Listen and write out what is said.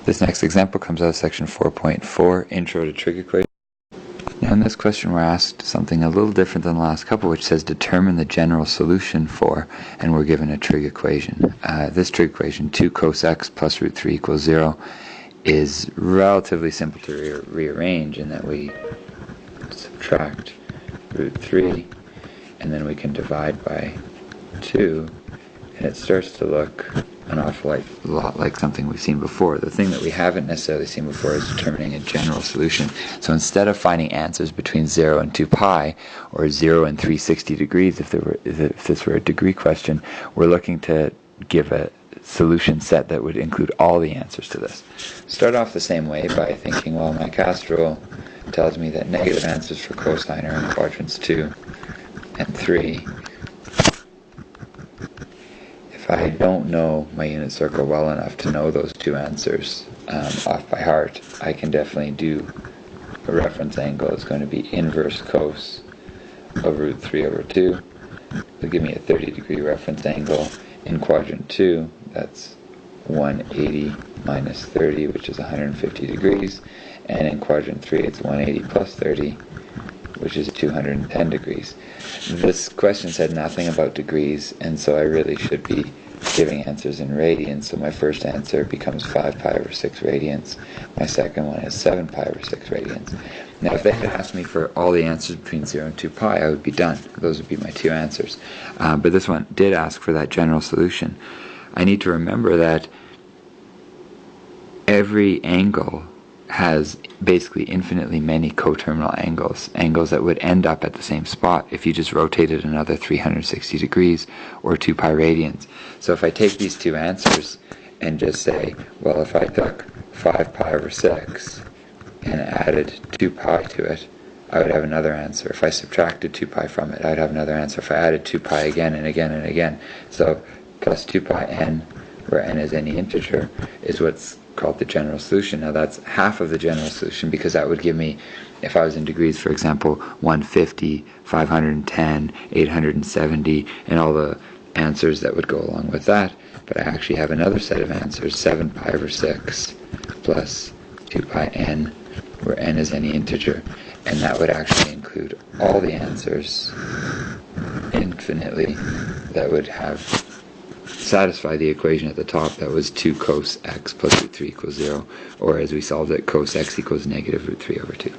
This next example comes out of section 4.4, Intro to Trig Equation. Now in this question we're asked something a little different than the last couple, which says determine the general solution for, and we're given a trig equation. This trig equation, 2 cos x plus root 3 equals 0, is relatively simple to rearrange in that we subtract root 3 and then we can divide by 2, and it starts to look an awful lot like something we've seen before. The thing that we haven't necessarily seen before is determining a general solution. So instead of finding answers between 0 and 2 pi, or 0 and 360 degrees if this were a degree question, we're looking to give a solution set that would include all the answers to this. Start off the same way by thinking, well, my CAST rule tells me that negative answers for cosine are in quadrants 2 and 3. If I don't know my unit circle well enough to know those two answers off by heart, I can definitely do a reference angle is going to be inverse cos of root 3 over 2. It'll give me a 30-degree reference angle. In quadrant 2, that's 180 minus 30, which is 150 degrees. And in quadrant 3, it's 180 plus 30, which is 210 degrees. This question said nothing about degrees, and so I really should be giving answers in radians. So my first answer becomes 5 pi over 6 radians. My second one is 7 pi over 6 radians. Now if they had asked me for all the answers between 0 and 2 pi, I would be done. Those would be my two answers. But this one did ask for that general solution. I need to remember that every angle has basically infinitely many coterminal angles that would end up at the same spot if you just rotated another 360 degrees or 2 pi radians. So if I take these two answers and just say, well, if I took 5 pi over 6 and added 2 pi to it, I would have another answer. If I subtracted 2 pi from it, I'd have another answer. If I added 2 pi again and again and again. So plus 2 pi n, where n is any integer, is what's called the general solution. Now that's half of the general solution, because that would give me, if I was in degrees, for example, 150, 510, 870, and all the answers that would go along with that. But I actually have another set of answers, 7 pi over 6 plus 2 pi n, where n is any integer, and that would actually include all the answers infinitely that would have satisfy the equation at the top that was 2 cos x plus root 3 equals 0, or as we solved it, cos x equals negative root 3 over 2.